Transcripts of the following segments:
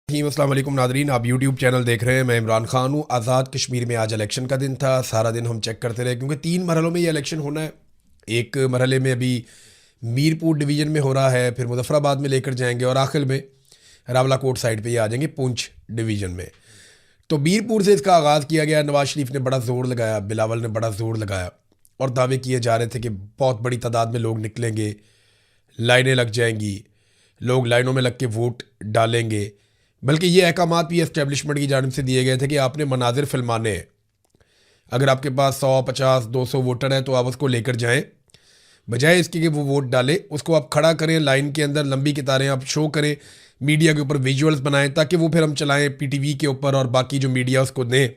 अस्सलाम वालेकुम नादरीन, आप यूट्यूब चैनल देख रहे हैं। मैं इमरान खान हूँ। आज़ाद कश्मीर में आज इलेक्शन का दिन था। सारा दिन हम चेक करते रहे क्योंकि 3 मरहलों में ये इलेक्शन होना है। एक मरहले में अभी मीरपुर डिवीज़न में हो रहा है, फिर मुजफ्फराबाद में लेकर जाएंगे और आखिर में रावलाकोट साइड पे ये आ जाएंगे पुंछ डिवीज़न में। तो मीरपुर से इसका आगाज़ किया गया। नवाज शरीफ ने बड़ा ज़ोर लगाया, बिलावल ने बड़ा ज़ोर लगाया और दावे किए जा रहे थे कि बहुत बड़ी तादाद में लोग निकलेंगे, लाइनें लग जाएंगी, लोग लाइनों में लग के वोट डालेंगे। बल्कि ये अहकामात भी एस्टेब्लिशमेंट की जानिब से दिए गए थे कि आपने मनाजिर फिल्माने हैं। अगर आपके पास 100, 50, 200 वोटर हैं तो आप उसको लेकर जाएं, बजाय इसके कि वो वोट डाले उसको आप खड़ा करें लाइन के अंदर, लंबी कतारें आप शो करें, मीडिया के ऊपर विजुअल्स बनाएं ताकि वो फिर हम चलाएं पीटीवी के ऊपर और बाकी जो मीडिया उसको दें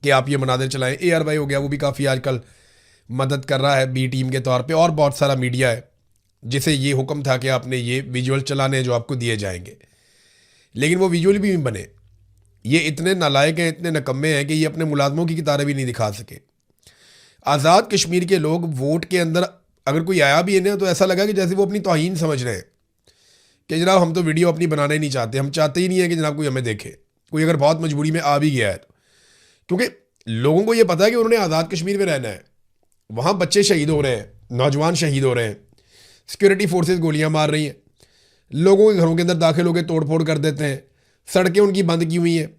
कि आप ये मनाजिर चलाएं। ARY हो गया, वो भी काफ़ी आजकल मदद कर रहा है बी टीम के तौर पर, और बहुत सारा मीडिया है जिसे ये हुक्म था कि आपने ये विजुअल चलाने जो आपको दिए जाएंगे। लेकिन वो विजुअल भी बने। ये इतने नालायक हैं, इतने नकम्मे हैं कि ये अपने मुलाजमों की कितारें भी नहीं दिखा सके। आज़ाद कश्मीर के लोग वोट के अंदर अगर कोई आया भी इन्हें तो ऐसा लगा कि जैसे वो अपनी तौहीन समझ रहे हैं कि जनाब हम तो वीडियो अपनी बनाना ही नहीं चाहते, हम चाहते ही नहीं है कि जनाब कोई हमें देखे। कोई अगर बहुत मजबूरी में आ भी गया है तो, क्योंकि लोगों को ये पता है कि उन्होंने आज़ाद कश्मीर में रहना है। वहाँ बच्चे शहीद हो रहे हैं, नौजवान शहीद हो रहे हैं, सिक्योरिटी फोर्सेज गोलियाँ मार रही हैं, लोगों के घरों के अंदर दाखिल होकर तोड़ फोड़ कर देते हैं, सड़कें उनकी बंद की हुई हैं,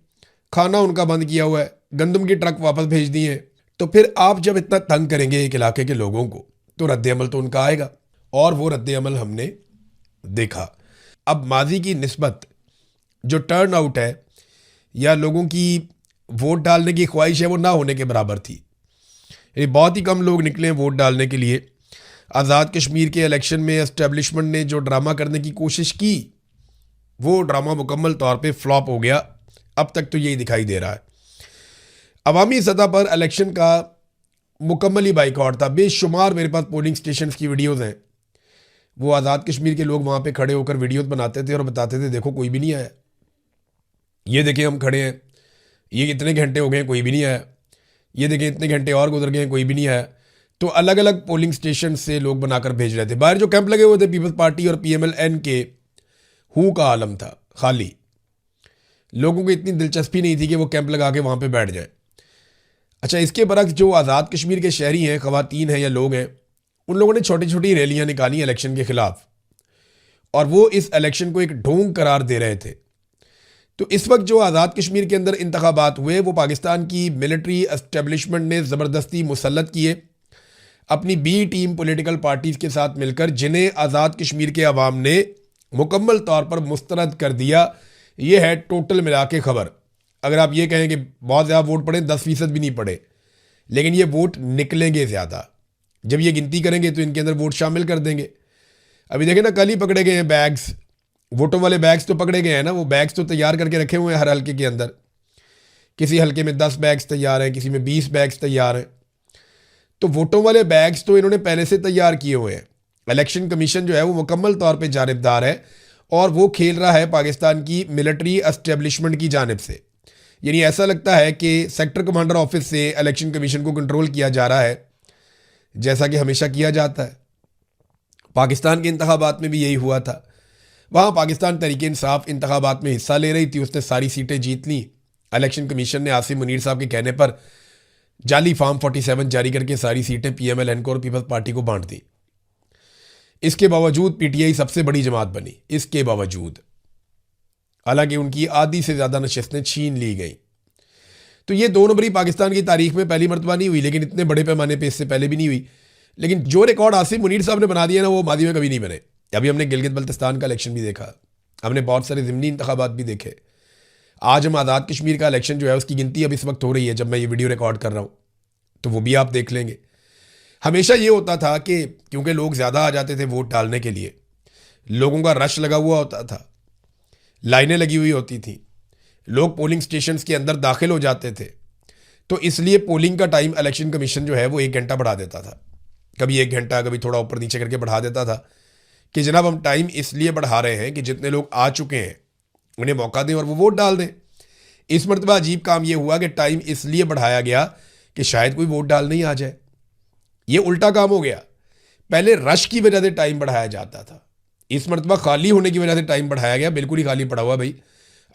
खाना उनका बंद किया हुआ है, गंदम की ट्रक वापस भेज दिए हैं। तो फिर आप जब इतना तंग करेंगे एक इलाके के लोगों को तो रद्द अमल तो उनका आएगा, और वो रद्द अमल हमने देखा। अब माजी की निस्बत जो टर्न आउट है या लोगों की वोट डालने की ख्वाहिश है वो ना होने के बराबर थी। यानी बहुत ही कम लोग निकले वोट डालने के लिए। आज़ाद कश्मीर के इलेक्शन में एस्टेब्लिशमेंट ने जो ड्रामा करने की कोशिश की वो ड्रामा मुकम्मल तौर पे फ्लॉप हो गया। अब तक तो यही दिखाई दे रहा है। अवामी सतह पर इलेक्शन का मुकम्मल ही बाइकआउट था। बेशुमार मेरे पास पोलिंग स्टेशन की वीडियोज़ हैं। वो आज़ाद कश्मीर के लोग वहाँ पे खड़े होकर वीडियोज़ बनाते थे और बताते थे देखो कोई भी नहीं आया, ये देखें हम खड़े हैं, ये इतने घंटे हो गए कोई भी नहीं आया, ये देखें इतने घंटे और गुजर गए कोई भी नहीं आया। तो अलग अलग पोलिंग स्टेशन से लोग बनाकर भेज रहे थे। बाहर जो कैंप लगे हुए थे पीपल्स पार्टी और PMLN के, हु का आलम था खाली। लोगों को इतनी दिलचस्पी नहीं थी कि वो कैंप लगा के वहाँ पे बैठ जाए। अच्छा, इसके बरक्स जो आज़ाद कश्मीर के शहरी हैं, ख़वातीन हैं या लोग हैं, उन लोगों ने छोटी छोटी रैलियाँ निकाली इलेक्शन के ख़िलाफ़, और वो इस इलेक्शन को एक ढोंग करार दे रहे थे। तो इस वक्त जो आज़ाद कश्मीर के अंदर इंतखाबात हुए वो पाकिस्तान की मिलिट्री एस्टेब्लिशमेंट ने ज़बरदस्ती मुसल्लत किए अपनी बी टीम पॉलिटिकल पार्टीज़ के साथ मिलकर, जिन्हें आज़ाद कश्मीर के अवाम ने मुकम्मल तौर पर मुस्तरद कर दिया। ये है टोटल मिला के खबर। अगर आप ये कहें कि बहुत ज़्यादा वोट पड़े, 10% भी नहीं पड़े, लेकिन ये वोट निकलेंगे ज़्यादा। जब ये गिनती करेंगे तो इनके अंदर वोट शामिल कर देंगे। अभी देखें ना, कल ही पकड़े गए हैं बैग्स, वोटों वाले बैग्स तो पकड़े गए हैं ना। वो बैग्स तो तैयार करके रखे हुए हैं हर हल्के के अंदर। किसी हल्के में 10 बैग्स तैयार हैं, किसी में 20 बैग्स तैयार हैं। तो वोटों वाले बैग्स तो इन्होंने पहले से तैयार किए हुए हैं। इलेक्शन कमीशन जो है वो मुकम्मल तौर पे जानिबदार है और वो खेल रहा है पाकिस्तान की मिलिट्री एस्टेब्लिशमेंट की जानिब से। यानी ऐसा लगता है कि सेक्टर कमांडर ऑफिस से इलेक्शन कमीशन को कंट्रोल किया जा रहा है, जैसा कि हमेशा किया जाता है। पाकिस्तान के इंतखाबात में भी यही हुआ था। वहाँ पाकिस्तान तहरीक इंसाफ इंतखाबात में हिस्सा ले रही थी, उसने सारी सीटें जीत ली। इलेक्शन कमीशन ने आसिम मुनीर साहब के कहने पर जाली फॉर्म 47 जारी करके सारी सीटें PMLN को और पीपल्स पार्टी को बांट दी। इसके बावजूद PTI सबसे बड़ी जमात बनी। इसके बावजूद, हालांकि उनकी आधी से ज़्यादा नशिस्तें छीन ली गई। तो ये 2 नंबरी पाकिस्तान की तारीख में पहली मरतबा नहीं हुई, लेकिन इतने बड़े पैमाने पर इससे पहले भी नहीं हुई। लेकिन जो रिकॉर्ड आसिम मुनीर साहब ने बना दिया ना, वो मादी में कभी नहीं बने। अभी हमने गिलगित बल्तिस्तान का इलेक्शन भी देखा, हमने बहुत सारे ज़िमनी इंतखाबात भी देखे। आज हम आज़ाद कश्मीर का इलेक्शन जो है उसकी गिनती अब इस वक्त हो रही है जब मैं ये वीडियो रिकॉर्ड कर रहा हूँ, तो वो भी आप देख लेंगे। हमेशा ये होता था कि क्योंकि लोग ज़्यादा आ जाते थे वोट डालने के लिए, लोगों का रश लगा हुआ होता था, लाइनें लगी हुई होती थी, लोग पोलिंग स्टेशंस के अंदर दाखिल हो जाते थे, तो इसलिए पोलिंग का टाइम इलेक्शन कमीशन जो है वो 1 घंटा बढ़ा देता था। कभी 1 घंटा, कभी थोड़ा ऊपर नीचे करके बढ़ा देता था कि जनाब हम टाइम इसलिए बढ़ा रहे हैं कि जितने लोग आ चुके हैं उन्हें मौका दें और वो वोट डाल दें। इस मरतबा अजीब काम ये हुआ कि टाइम इसलिए बढ़ाया गया कि शायद कोई वोट डालने ही आ जाए। ये उल्टा काम हो गया। पहले रश की वजह से टाइम बढ़ाया जाता था, इस मरतबा खाली होने की वजह से टाइम बढ़ाया गया। बिल्कुल ही खाली पड़ा हुआ भाई,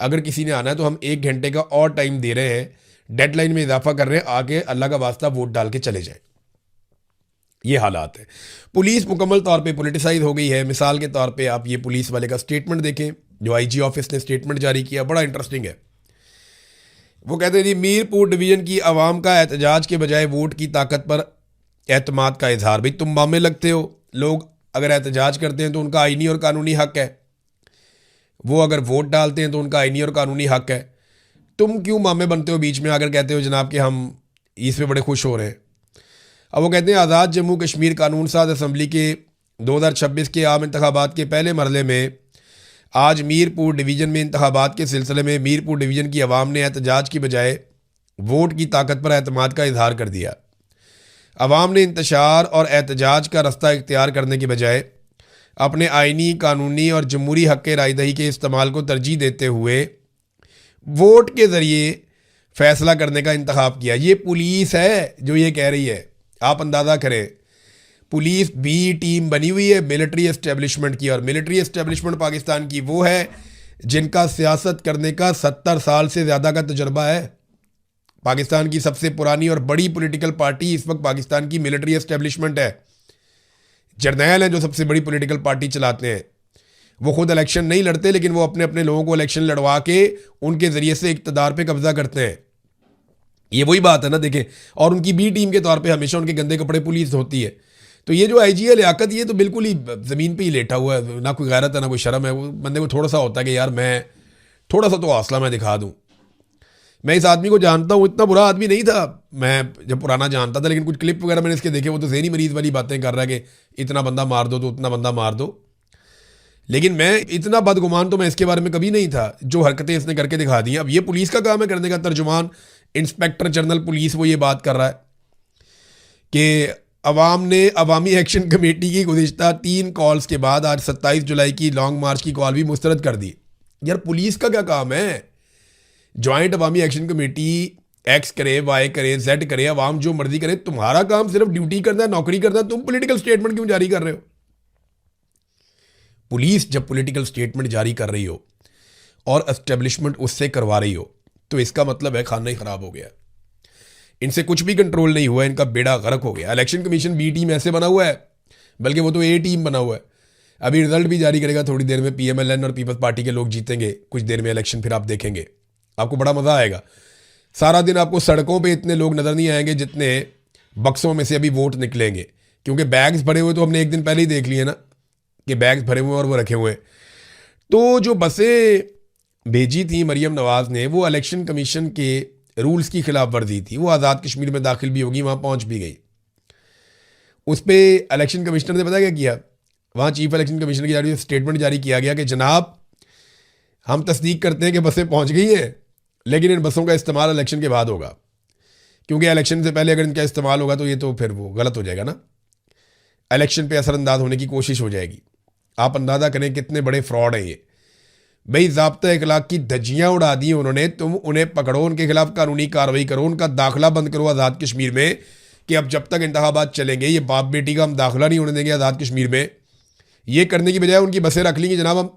अगर किसी ने आना है तो हम 1 घंटे का और टाइम दे रहे हैं, डेडलाइन में इजाफा कर रहे हैं, आगे अल्लाह का वास्ता वोट डाल के चले जाएं। ये हालात है। पुलिस मुकम्मल तौर पे पॉलिटिसाइज हो गई है। मिसाल के तौर पे आप ये पुलिस वाले का स्टेटमेंट देखें, जो आईजी ऑफिस ने स्टेटमेंट जारी किया, बड़ा इंटरेस्टिंग है। वो कहते हैं जी, मीरपुर डिवीज़न की आवाम का एहतजाज के बजाय वोट की ताकत पर एतमाद का इजहार। भाई तुम मामे लगते हो, लोग अगर एहतजाज करते हैं तो उनका आईनी और कानूनी हक है, वो अगर वोट डालते हैं तो उनका आईनी और कानूनी हक है। तुम क्यों मामे बनते हो बीच में आकर कहते हो जनाब कि हम इसमें बड़े खुश हो रहे हैं। अब वो कहते हैं आज़ाद जम्मू कश्मीर कानून साज असम्बली के 2026 के आम इंतखाबात के पहले मरहले में आज मीरपुर डिवीज़न में इंतखाबात के सिलसिले में मीरपुर डिवीज़न की आवाम ने एहतजाज की बजाय वोट की ताकत पर एतमाद का इजहार कर दिया। आवाम ने इंतशार और एहतजाज का रास्ता इख्तियार करने के बजाय अपने आइनी, कानूनी और जमहूरी हक़ रायदही के इस्तेमाल को तरजीह देते हुए वोट के ज़रिए फ़ैसला करने का इंतखाब किया। ये पुलिस है जो ये कह रही है। आप अंदाज़ा करें, पुलिस बी टीम बनी हुई है मिलिट्री एस्टेब्लिशमेंट की, और मिलिट्री एस्टेब्लिशमेंट पाकिस्तान की वो है जिनका सियासत करने का 70 साल से ज़्यादा का तजुर्बा है। पाकिस्तान की सबसे पुरानी और बड़ी पॉलिटिकल पार्टी इस वक्त पाकिस्तान की मिलिट्री एस्टेब्लिशमेंट है। जर्नैल हैं जो सबसे बड़ी पॉलिटिकल पार्टी चलाते हैं। वो खुद इलेक्शन नहीं लड़ते, लेकिन वो अपने अपने लोगों को इलेक्शन लड़वा के उनके ज़रिए से इक़्तिदार पे कब्जा करते हैं। ये वही बात है ना, देखें। और उनकी बी टीम के तौर पे हमेशा उनके गंदे कपड़े पुलिस धोती है। तो ये जो आईजी है लियाकत, ये तो बिल्कुल ही ज़मीन पे ही लेटा हुआ है, ना कोई गैरत है ना कोई शर्म है। वो बंदे को थोड़ा सा होता है कि यार मैं थोड़ा सा तो हौसला मैं दिखा दूँ। मैं इस आदमी को जानता हूँ, इतना बुरा आदमी नहीं था मैं जब पुराना जानता था, लेकिन कुछ क्लिप वगैरह मैंने इसके देखे, वो तो ज़हनी मरीज़ वाली बातें कर रहा है कि इतना बंदा मार दो तो उतना बंदा मार दो। लेकिन मैं इतना बदगुमान तो मैं इसके बारे में कभी नहीं था। जो हरकतें इसने करके दिखा दी। अब ये पुलिस का काम है करने का। तर्जुमान इंस्पेक्टर जनरल पुलिस वो ये बात कर रहा है कि अवाम ने अवामी एक्शन कमेटी की गुज़िश्ता 3 कॉल्स के बाद आज 27 जुलाई की लॉन्ग मार्च की कॉल भी मुस्तरद कर दी। यार पुलिस का क्या काम है? जॉइंट अवामी एक्शन कमेटी एक्स करे, वाई करे, जेड करे, अवाम जो मर्जी करे, तुम्हारा काम सिर्फ ड्यूटी करना है, नौकरी करना है। तुम पॉलिटिकल स्टेटमेंट क्यों जारी कर रहे हो? पुलिस जब पॉलिटिकल स्टेटमेंट जारी कर रही हो और एस्टेब्लिशमेंट उससे करवा रही हो तो इसका मतलब है खाना ही खराब हो गया। इनसे कुछ भी कंट्रोल नहीं हुआ, इनका बेड़ा गर्क हो गया। इलेक्शन कमीशन बी टीम ऐसे बना हुआ है, बल्कि वो तो ए टीम बना हुआ है। अभी रिजल्ट भी जारी करेगा थोड़ी देर में। पीएमएलएन और पीपल्स पार्टी के लोग जीतेंगे कुछ देर में इलेक्शन, फिर आप देखेंगे, आपको बड़ा मज़ा आएगा। सारा दिन आपको सड़कों पे इतने लोग नज़र नहीं आएंगे जितने बक्सों में से अभी वोट निकलेंगे, क्योंकि बैग्स भरे हुए तो हमने एक दिन पहले ही देख लिए ना कि बैग्स भरे हुए और वो रखे हुए हैं। तो जो बसें भेजी थी मरीम नवाज़ ने, वो इलेक्शन कमीशन के रूल्स की खिलाफ वर्जी थी। वो आज़ाद कश्मीर में दाखिल भी होगी, वहाँ पहुँच भी गई। उस पर इलेक्शन कमिश्नर ने पता क्या किया, वहाँ चीफ इलेक्शन कमिश्नर की जारी स्टेटमेंट जारी किया गया कि जनाब हम तस्दीक करते हैं कि बसें पहुँच गई हैं, लेकिन इन बसों का इस्तेमाल इलेक्शन के बाद होगा, क्योंकि इलेक्शन से पहले अगर इनका इस्तेमाल होगा तो ये तो फिर वो गलत हो जाएगा ना, इलेक्शन पे असरअंदाज होने की कोशिश हो जाएगी। आप अंदाज़ा करें कितने बड़े फ्रॉड हैं ये। भाई ज़ाब्ता अखलाक की धज्जियाँ उड़ा दी उन्होंने। तुम उन्हें पकड़ो, उनके खिलाफ कानूनी कार्रवाई करो, उनका दाखिला बंद करो आज़ाद कश्मीर में, कि अब जब तक इंतखाबात चलेंगे ये बाप बेटी का हम दाखिला नहीं होने देंगे आज़ाद कश्मीर में। ये करने की बजाय उनकी बसें रख लेंगी, जनाब हम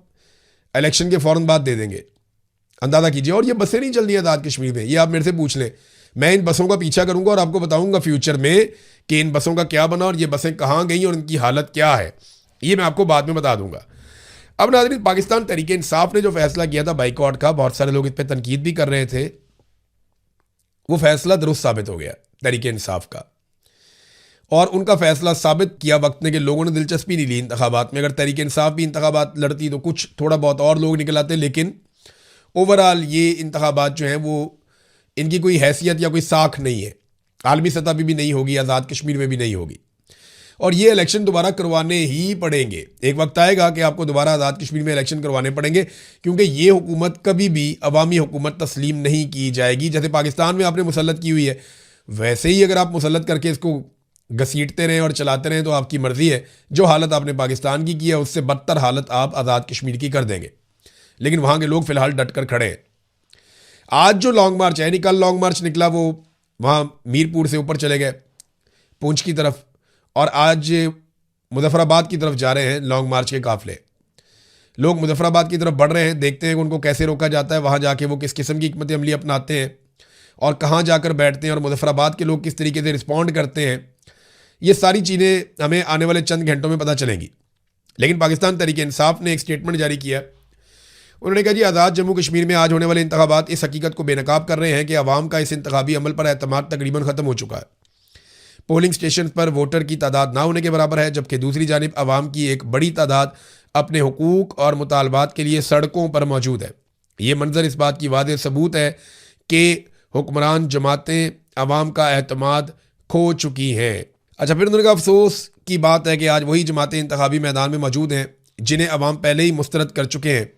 इलेक्शन के फ़ौरन बाद दे देंगे। अंदाज़ा कीजिए। और ये बसें नहीं चल रही आज़ाद कश्मीर में, ये आप मेरे से पूछ लें। मैं इन बसों का पीछा करूंगा और आपको बताऊंगा फ्यूचर में कि इन बसों का क्या बना और ये बसें कहाँ गई और इनकी हालत क्या है, ये मैं आपको बाद में बता दूंगा। अब नाज़रीन, पाकिस्तान तहरीक इंसाफ ने जो फैसला किया था बाइकआउट का, बहुत सारे लोग इस पर तनकीद भी कर रहे थे, वो फैसला दुरुस्त साबित हो गया तहरीक इंसाफ का। और उनका फैसला साबित किया वक्त ने कि लोगों ने दिलचस्पी नहीं ली इंतखाबात में। अगर तहरीक इंसाफ भी इंतखाबात लड़ती तो कुछ थोड़ा बहुत और लोग निकल आते, लेकिन ओवरऑल ये इंतखाबात जो हैं वो इनकी कोई हैसियत या कोई साख नहीं है। आलमी सतह पर भी नहीं होगी, आज़ाद कश्मीर में भी नहीं होगी, और ये इलेक्शन दोबारा करवाने ही पड़ेंगे। एक वक्त आएगा कि आपको दोबारा आज़ाद कश्मीर में इलेक्शन करवाने पड़ेंगे, क्योंकि ये हुकूमत कभी भी अवामी हुकूमत तस्लीम नहीं की जाएगी। जैसे पाकिस्तान में आपने मुसल्लत की हुई है, वैसे ही अगर आप मुसल्लत करके इसको घसीटते रहें और चलाते रहें तो आपकी मर्ज़ी है। जो हालत आपने पाकिस्तान की है उससे बदतर हालत आप आज़ाद कश्मीर की कर देंगे, लेकिन वहाँ के लोग फ़िलहाल डट कर खड़े हैं। आज जो लॉन्ग मार्च है, कल लॉन्ग मार्च निकला, वो वहाँ मीरपुर से ऊपर चले गए पुंछ की तरफ, और आज मुजफ्फराबाद की तरफ जा रहे हैं लॉन्ग मार्च के काफ़िले। लोग मुजफ्फराबाद की तरफ बढ़ रहे हैं, देखते हैं कि उनको कैसे रोका जाता है, वहाँ जाके वो किस किस्म की हिकमत अमली अपनाते हैं और कहाँ जाकर बैठते हैं और मुजफ्फराबाद के लोग किस तरीके से रिस्पॉन्ड करते हैं। ये सारी चीज़ें हमें आने वाले चंद घंटों में पता चलेंगी। लेकिन पाकिस्तान तहरीक इंसाफ ने एक स्टेटमेंट जारी किया। उन्होंने कहा जी, आज़ाद जम्मू कश्मीर में आज होने वाले इंतखाबात इस हकीकत को बेनकाब कर रहे हैं कि अवाम का इस इंतखाबी अमल पर एतमाद तकरीबन ख़त्म हो चुका है। पोलिंग स्टेशन पर वोटर की तादाद ना होने के बराबर है, जबकि दूसरी जानिब अवाम की एक बड़ी तादाद अपने हुकूक और मुतालबात के लिए सड़कों पर मौजूद है। ये मंजर इस बात की वाज़ेह सबूत है कि हुक्मरान जमातें अवाम का एतमाद खो चुकी हैं। अच्छा, फिर उन्होंने कहा अफसोस की बात है कि आज वही जमातें इंतखाबी मैदान में मौजूद हैं जिन्हें अवाम पहले ही मुस्तरद कर चुके हैं।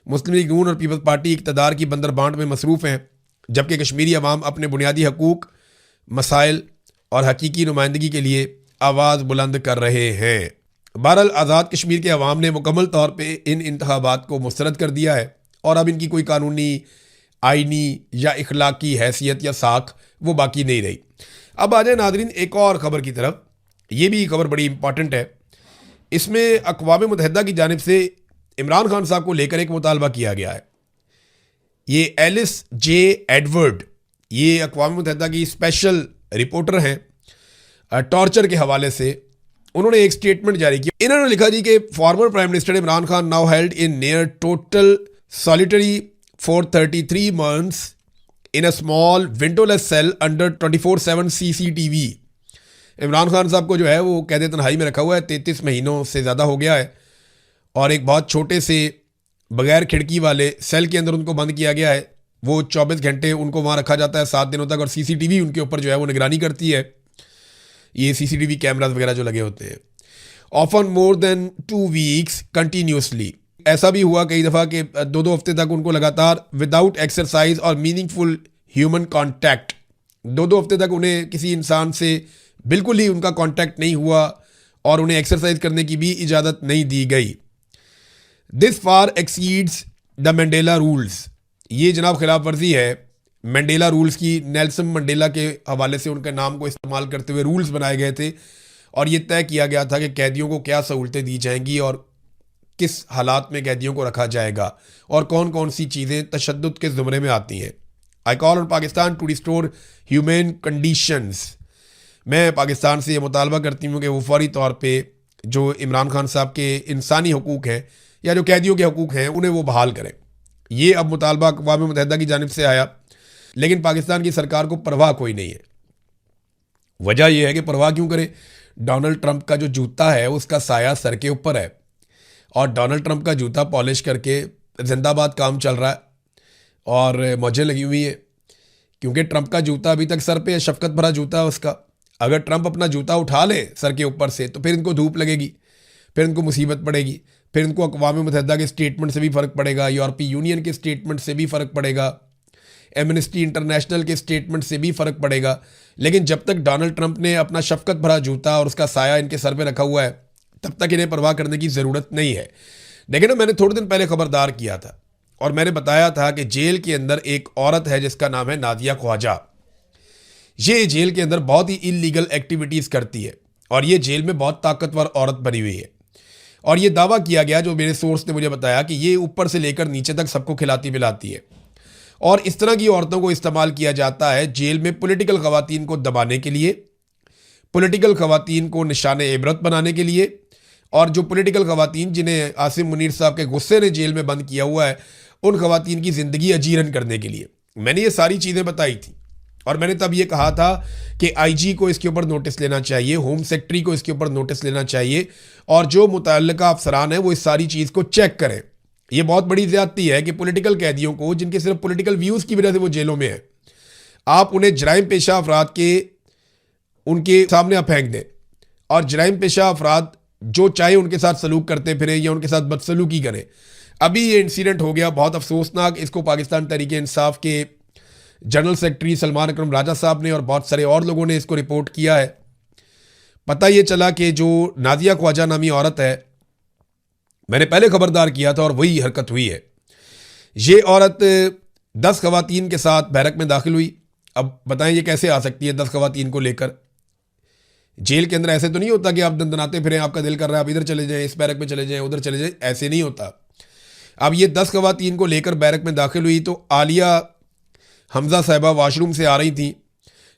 मुस्लिम लीग नून और पीपल्स पार्टी इक़्तिदार की बंदर बांट में मसरूफ़ हैं, जबकि कश्मीरी अवाम अपने बुनियादी हकूक़, मसाइल और हकीकी नुमाइंदगी के लिए आवाज़ बुलंद कर रहे हैं। बहरहाल आज़ाद कश्मीर के अवाम ने मुकम्मल तौर पर इन इंतखाबात को मुस्तरद कर दिया है और अब इनकी कोई कानूनी, आइनी या इखलाकी हैसियत या साख वो बाकी नहीं रही। अब आ जाए नाज़रीन एक और ख़बर की तरफ। ये भी खबर बड़ी इंपॉर्टेंट है। इसमें अक़वाम मुत्तहिदा की जानिब से इमरान खान साहब को लेकर एक मुतालबा किया गया है। ये एलिस जे एडवर्ड, ये अक़वाम मुत्तहिदा की स्पेशल रिपोर्टर हैं टॉर्चर के हवाले से, उन्होंने एक स्टेटमेंट जारी किया। इन्होंने लिखा जी कि former prime minister Imran Khan now held in near total solitary for 33 months in a small windowless cell under 24/7 CCTV। Imran Khan sahab को जो है वो कैद तन्हाई में रखा हुआ है, 33 महीनों से ज़्यादा हो गया है और एक बहुत छोटे से बगैर खिड़की वाले सेल के अंदर उनको बंद किया गया है। वो 24 घंटे उनको वहाँ रखा जाता है, 7 दिनों तक, और CCTV उनके ऊपर जो है वो निगरानी करती है। ये CCTV कैमराज वगैरह जो लगे होते हैं। Often more than 2 weeks continuously. ऐसा भी हुआ कई दफ़ा कि 2-2 हफ्ते तक उनको लगातार विदाउट एक्सरसाइज और मीनिंगफुल ह्यूमन कॉन्टैक्ट, 2-2 हफ्ते तक उन्हें किसी इंसान से बिल्कुल ही उनका कॉन्टैक्ट नहीं हुआ और उन्हें एक्सरसाइज करने की भी इजाज़त नहीं दी गई। This far exceeds the Mandela rules. ये जनाब खिलाफ वर्जी है मंडेला रूल्स की। नेल्सन मंडेला के हवाले से उनके नाम को इस्तेमाल करते हुए रूल्स बनाए गए थे और ये तय किया गया था कि कैदियों को क्या सहूलतें दी जाएंगी और किस हालात में कैदियों को रखा जाएगा और कौन कौन सी चीज़ें तशद्दुद के ज़ुमरे में आती हैं। I call on Pakistan to restore human conditions. मैं पाकिस्तान से ये मुतालबा करती हूँ कि वो फौरी तौर पे जो इमरान खान साहब के इंसानी हकूक़ हैं या जो कैदियों के हकूक़ हैं उन्हें वो बहाल करें। ये अब मुतालबा अक़वाम मुत्तहिदा की जानिब से आया, लेकिन पाकिस्तान की सरकार को परवाह कोई नहीं है। वजह यह है कि परवाह क्यों करे, डोनाल्ड ट्रंप का जो जूता है उसका साया सर के ऊपर है और डोनाल्ड ट्रंप का जूता पॉलिश करके जिंदाबाद काम चल रहा है और मौजें लगी हुई हैं, क्योंकि ट्रंप का जूता अभी तक सर पे है, शफकत भरा जूता है उसका। अगर ट्रंप अपना जूता उठा ले सर के ऊपर से तो फिर इनको धूप लगेगी, फिर इनको मुसीबत पड़ेगी, फिर इनको अक़वाम मुत्तहिदा के स्टेटमेंट से भी फ़र्क पड़ेगा, यूरोपीय यूनियन के स्टेटमेंट से भी फ़र्क पड़ेगा, एमनेस्टी इंटरनेशनल के स्टेटमेंट से भी फ़र्क पड़ेगा। लेकिन जब तक डोनाल्ड ट्रंप ने अपना शफकत भरा जूता और उसका साया इनके सर पे रखा हुआ है तब तक इन्हें परवाह करने की ज़रूरत नहीं है। देखिए ना, मैंने थोड़े दिन पहले खबरदार किया था और मैंने बताया था कि जेल के अंदर एक औरत है जिसका नाम है नादिया ख्वाजा। ये जेल के अंदर बहुत ही इलीगल एक्टिविटीज़ करती है और ये जेल में बहुत ताकतवर औरत बनी हुई है और ये दावा किया गया, जो मेरे सोर्स ने मुझे बताया, कि ये ऊपर से लेकर नीचे तक सबको खिलाती पिलाती है और इस तरह की औरतों को इस्तेमाल किया जाता है जेल में पॉलिटिकल ख़वातीन को दबाने के लिए, पॉलिटिकल ख़वातीन को निशान इबरत बनाने के लिए, और जो पॉलिटिकल ख़वातीन जिन्हें आसिम मुनीर साहब के गुस्से ने जेल में बंद किया हुआ है उन ख़वातीन की ज़िंदगी अजीरन करने के लिए। मैंने ये सारी चीज़ें बताई थी और मैंने तब ये कहा था कि IG को इसके ऊपर नोटिस लेना चाहिए, होम सेक्रेटरी को इसके ऊपर नोटिस लेना चाहिए और जो मुतल्लिका अफसरान हैं वो इस सारी चीज़ को चेक करें। ये बहुत बड़ी ज़्यादती है कि पॉलिटिकल कैदियों को, जिनके सिर्फ पॉलिटिकल व्यूज़ की वजह से वो जेलों में हैं, आप उन्हें जराइम पेशा अफराद के उनके सामने आप फेंक दें और जराइम पेशा अफराद जो चाहे उनके साथ सलूक करते फिरें या उनके साथ बदसलूकी करें। अभी ये इंसिडेंट हो गया बहुत अफसोसनाक। इसको पाकिस्तान तहरीक इंसाफ के जनरल सेक्रेटरी सलमान अकरम राजा साहब ने और बहुत सारे और लोगों ने इसको रिपोर्ट किया है। पता ये चला कि जो नादिया ख्वाजा नामी औरत है, मैंने पहले खबरदार किया था और वही हरकत हुई है। ये औरत 10 ख़वातीन के साथ बैरक में दाखिल हुई। अब बताएं ये कैसे आ सकती है 10 ख़वातीन को लेकर? जेल के अंदर ऐसे तो नहीं होता कि आप दंदनाते फिरें, आपका दिल कर रहा है आप इधर चले जाएं, इस बैरक में चले जाएं, उधर चले जाएं, ऐसे नहीं होता। अब ये 10 खवातीन को लेकर बैरक में दाखिल हुई तो आलिया हमजा साहिबा वॉशरूम से आ रही थी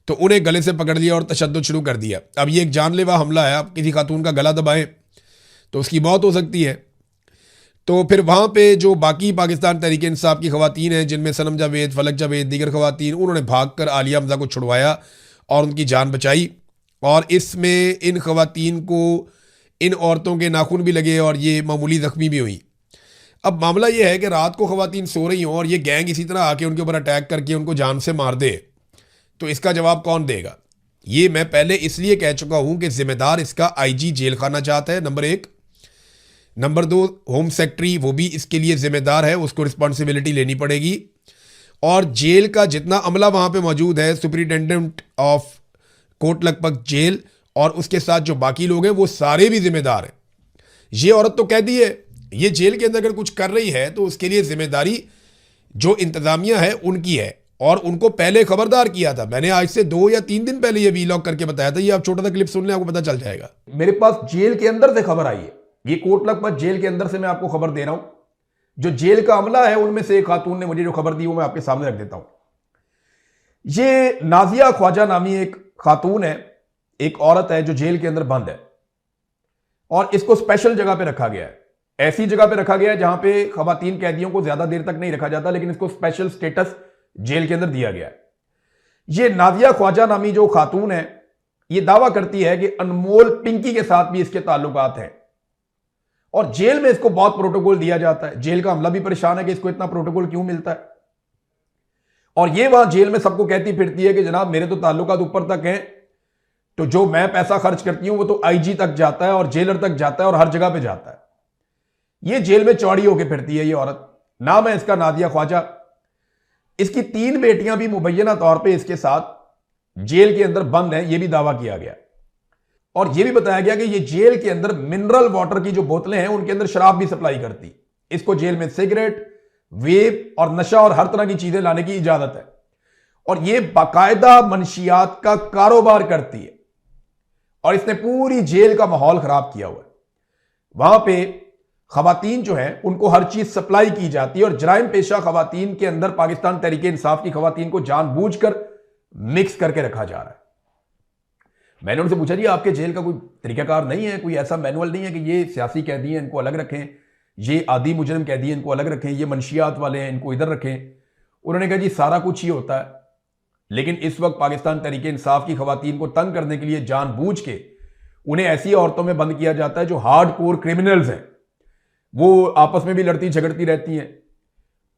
तो उन्हें गले से पकड़ लिया और तशद्दुद शुरू कर दिया। अब ये एक जानलेवा हमला है, आप किसी खातून का गला दबाएं तो उसकी मौत हो सकती है। तो फिर वहाँ पे जो बाकी पाकिस्तान तहरीक इंसाफ की खवातीन हैं, जिनमें सनम जावेद, फलक जावेद, दीगर खवातीन, उन्होंने भाग कर आलिया हमजा को छुड़वाया और उनकी जान बचाई। और इसमें इन खवातीन को, इन औरतों के नाखून भी लगे और ये मामूली ज़ख्मी भी हुई। अब मामला ये है कि रात को खवातीन सो रही हों और ये गैंग इसी तरह आके उनके ऊपर अटैक करके उनको जान से मार दे, तो इसका जवाब कौन देगा? ये मैं पहले इसलिए कह चुका हूं कि जिम्मेदार इसका आईजी जेल खाना चाहता है, नंबर 1। नंबर 2, होम सेक्रेटरी वो भी इसके लिए जिम्मेदार है, उसको रिस्पॉन्सिबिलिटी लेनी पड़ेगी। और जेल का जितना अमला वहाँ पे मौजूद है, superintendent of Kot Lakhpat jail और उसके साथ जो बाकी लोग हैं, वो सारे भी जिम्मेदार हैं। ये औरत तो कहती है ये जेल के अंदर अगर कुछ कर रही है तो उसके लिए जिम्मेदारी जो इंतजामिया है उनकी है, और उनको पहले खबरदार किया था। मैंने आज से 2 या 3 दिन पहले ये वीलॉग करके बताया था, ये आप छोटा सा क्लिप सुन लें, आपको पता चल जाएगा। मेरे पास जेल के अंदर से खबर आई है, ये कोट लखपत जेल के अंदर से मैं आपको खबर दे रहा हूं। जो जेल का अमला है उनमें से एक खातून ने मुझे जो खबर दी वो मैं आपके सामने रख देता हूं। ये नाजिया ख्वाजा नामी एक खातून है, एक औरत है जो जेल के अंदर बंद है और इसको स्पेशल जगह पे रखा गया है। ऐसी जगह पे रखा गया है जहां पे खवातीन कैदियों को ज्यादा देर तक नहीं रखा जाता, लेकिन इसको स्पेशल स्टेटस जेल के अंदर दिया गया है। ये नाजिया ख्वाजा नामी जो खातून है, ये दावा करती है कि अनमोल पिंकी के साथ भी इसके ताल्लुकात हैं और जेल में इसको बहुत प्रोटोकॉल दिया जाता है। जेल का अमला भी परेशान है कि इसको इतना प्रोटोकॉल क्यों मिलता है। और ये वहां जेल में सबको कहती फिरती है कि जनाब मेरे तो ताल्लुकात ऊपर तक हैं, तो जो मैं पैसा खर्च करती हूं वो तो आईजी तक जाता है और जेलर तक जाता है और हर जगह पे जाता है। ये जेल में चौड़ी होकर फिरती है ये औरत। नाम है इसका नादिया ख्वाजा। इसकी 3 बेटियां भी मुबैना तौर पे इसके साथ जेल के अंदर बंद हैं, यह भी दावा किया गया और यह भी बताया गया कि ये जेल के अंदर मिनरल वाटर की जो बोतलें हैं उनके अंदर शराब भी सप्लाई करती। इसको जेल में सिगरेट, वेप और नशा और हर तरह की चीजें लाने की इजाजत है और यह बाकायदा मनशियात का कारोबार करती है और इसने पूरी जेल का माहौल खराब किया हुआ है। वहां पे खवातीन जो है उनको हर चीज सप्लाई की जाती है और जराइम पेशा खवातीन के अंदर पाकिस्तान तहरीक इंसाफ की खवातीन को जानबूझकर मिक्स करके रखा जा रहा है। मैंने उनसे पूछा जी आपके जेल का कोई तरीकाकार नहीं है, कोई ऐसा मैनुअल नहीं है कि ये सियासी कैदी हैं इनको अलग रखें, ये आदि मुजरिम कैदी हैं इनको अलग रखें, ये मनशियात वाले हैं इनको इधर रखें? उन्होंने कहा जी सारा कुछ ही होता है, लेकिन इस वक्त पाकिस्तान तहरीक इंसाफ की खवातीन को तंग करने के लिए जानबूझ के उन्हें ऐसी औरतों में बंद किया जाता है जो हार्ड कोर क्रिमिनल्स हैं। वो आपस में भी लड़ती झगड़ती रहती हैं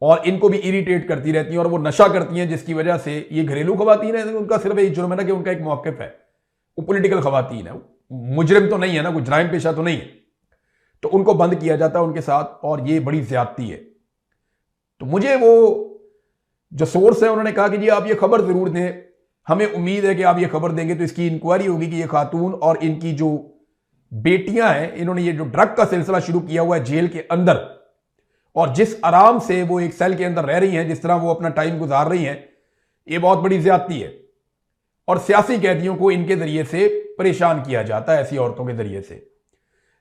और इनको भी इरिटेट करती रहती हैं और वो नशा करती हैं, जिसकी वजह से ये घरेलू खवातीन है, उनका सिर्फ एक जुर्म है ना कि उनका एक मौक़िफ़ है, वो पॉलिटिकल खवातीन है, मुजरिम तो नहीं है ना, कोई जराइम पेशा तो नहीं है, तो उनको बंद किया जाता है उनके साथ और ये बड़ी ज्यादती है। तो मुझे वो जो सोर्स है उन्होंने कहा कि जी आप ये खबर जरूर दें, हमें उम्मीद है कि आप ये खबर देंगे तो इसकी इंक्वायरी होगी कि ये खातून और इनकी जो बेटियां हैं, इन्होंने ये जो ड्रग का सिलसिला शुरू किया हुआ है जेल के अंदर और जिस आराम से वो एक सेल के अंदर रह रही हैं, जिस तरह वो अपना टाइम गुजार रही हैं, ये बहुत बड़ी ज्यादती है और सियासी कैदियों को इनके जरिए से परेशान किया जाता है, ऐसी औरतों के जरिए से।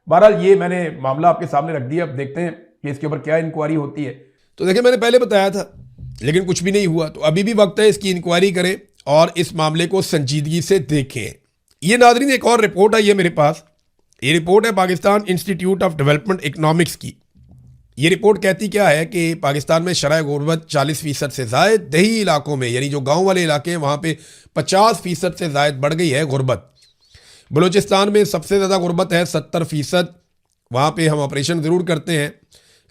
बहरहाल ये मैंने मामला आपके सामने रख दिया, अब देखते हैं कि इसके ऊपर क्या इंक्वायरी होती है। तो देखिए मैंने पहले बताया था लेकिन कुछ भी नहीं हुआ, तो अभी भी वक्त है इसकी इंक्वायरी करें और इस मामले को संजीदगी से देखें। ये नाज़रीन एक और रिपोर्ट आई है मेरे पास, ये रिपोर्ट है Pakistan institute of development economics की। ये रिपोर्ट कहती क्या है कि पाकिस्तान में शरह गुर्बत 40% से ज़ायद, दही इलाकों में यानी जो गांव वाले इलाके हैं वहाँ पे 50% से ज़ायद बढ़ गई है गुर्बत। बलूचिस्तान में सबसे ज़्यादा गुर्बत है 70%। वहाँ पे हम ऑपरेशन ज़रूर करते हैं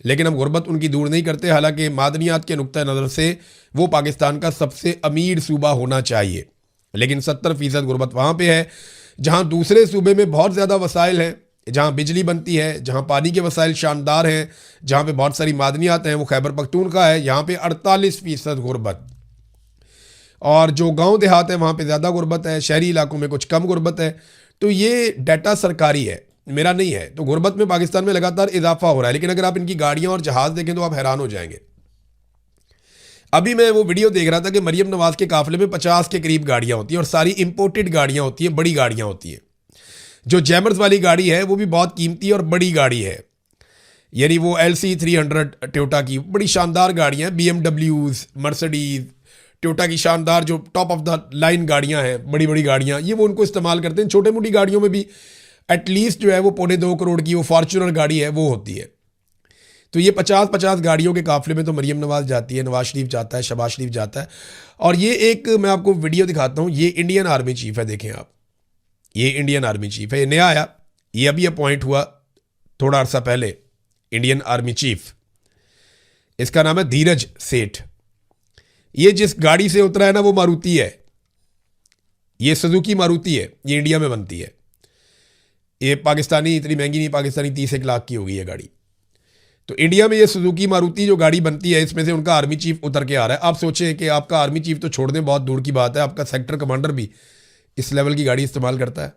लेकिन हम गुर्बत उनकी दूर नहीं करते, हालांकि मादनियात के नुक्ता नज़र से वो पाकिस्तान का सबसे अमीर सूबा होना चाहिए, लेकिन 70% गुर्बत वहाँ पे है। जहाँ दूसरे सूबे में बहुत ज़्यादा वसाइल हैं, जहाँ बिजली बनती है, जहाँ पानी के वसाइल शानदार हैं, जहाँ पे बहुत सारी मादनियात हैं, वो खैबर पख्तूनख्वा है, यहाँ पे 48% गुर्बत। और जो गांव देहात है वहाँ पे ज़्यादा गुर्बत है, शहरी इलाकों में कुछ कम गुर्बत है। तो ये डाटा सरकारी है, मेरा नहीं है। तो गुर्बत में पाकिस्तान में लगातार इजाफा हो रहा है, लेकिन अगर आप इनकी गाड़ियाँ और जहाज़ देखें तो आप हैरान हो जाएंगे। अभी मैं वो वीडियो देख रहा था कि मरियम नवाज के काफिले में 50 के करीब गाड़ियाँ होती हैं और सारी इंपोर्टेड गाड़ियाँ होती हैं, बड़ी गाड़ियाँ होती हैं। जो जैमर्स वाली गाड़ी है वो भी बहुत कीमती और बड़ी गाड़ी है। यानी वो LC300 टोयोटा की बड़ी शानदार गाड़ियाँ हैं, BMWs, मर्सिडीज, टोयोटा की शानदार जो टॉप ऑफ द लाइन गाड़ियाँ हैं, बड़ी बड़ी गाड़ियाँ, ये वो उनको इस्तेमाल करते हैं। छोटे मोटी गाड़ियों में भी एटलीस्ट जो है वो 2.25 करोड़ की वो फॉर्च्यूनर गाड़ी है वो होती है। तो ये 50-50 गाड़ियों के काफिले में तो मरीम नवाज जाती है, नवाज शरीफ जाता है, शहबाज शरीफ जाता है। और ये एक मैं आपको वीडियो दिखाता हूँ, ये इंडियन आर्मी चीफ है, देखें आप, ये इंडियन आर्मी चीफ है, ये नया आया, ये अभी अपॉइंट हुआ थोड़ा अर्सा पहले, इंडियन आर्मी चीफ, इसका नाम है धीरज सेठ। ये जिस गाड़ी से उतरा है ना वो मारुति है, ये सुजुकी मारुति है, ये इंडिया में बनती है। ये पाकिस्तानी, इतनी महंगी नहीं, पाकिस्तानी 30 लाख की होगी ये गाड़ी। तो इंडिया में ये सुजुकी मारुति जो गाड़ी बनती है, इसमें से उनका आर्मी चीफ उतर के आ रहा है। आप सोचें कि आपका आर्मी चीफ तो छोड़ दें, बहुत दूर की बात है, आपका सेक्टर कमांडर भी इस लेवल की गाड़ी इस्तेमाल करता है?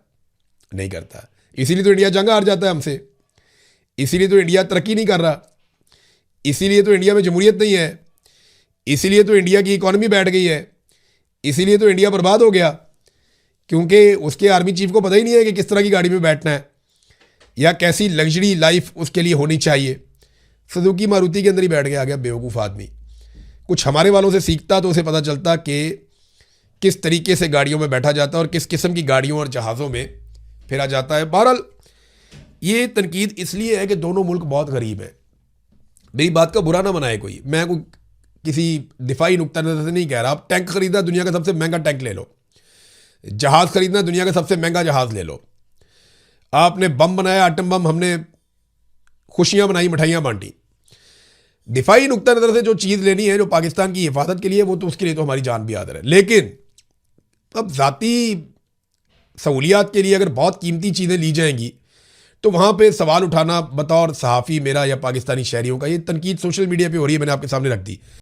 नहीं करता। इसीलिए तो इंडिया जंग हार जाता है हमसे, इसीलिए तो इंडिया तरक्की नहीं कर रहा, इसीलिए तो इंडिया में जमहूरियत नहीं है, इसीलिए तो इंडिया की इकॉनमी बैठ गई है, इसीलिए तो इंडिया बर्बाद हो गया, क्योंकि उसके आर्मी चीफ को पता ही नहीं है कि किस तरह की गाड़ी में बैठना है या कैसी लग्जरी लाइफ उसके लिए होनी चाहिए। सुजुकी मारुति के अंदर ही बैठ के आ गया बेवकूफ़ आदमी। कुछ हमारे वालों से सीखता तो उसे पता चलता कि किस तरीके से गाड़ियों में बैठा जाता है और किस किस्म की गाड़ियों और जहाज़ों में फिरा जाता है। बहरहाल ये तनकीद इसलिए है कि दोनों मुल्क बहुत गरीब हैं। मेरी बात का बुरा ना बनाए कोई, मैं कोई किसी दिफाई नुक्ता नज़र से नहीं कह रहा। आप टैंक खरीदना, दुनिया का सबसे महंगा टैंक ले लो, जहाज़ खरीदना, दुनिया का सबसे महंगा जहाज़ ले लो। आपने बम बनाया, आटम बम, हमने खुशियां बनाई, मिठाइयां बांटी। दिफाई नुक्ता नज़र से जो चीज़ लेनी है जो पाकिस्तान की हिफाजत के लिए, वो तो उसके लिए तो हमारी जान भी हाजिर है। लेकिन अब ज़ाती सहूलियात के लिए अगर बहुत कीमती चीज़ें ली जाएंगी तो वहाँ पे सवाल उठाना बतौर सहाफ़ी मेरा या पाकिस्तानी शहरियों का, ये तनकीद सोशल मीडिया पे हो रही है, मैंने आपके सामने रख दी।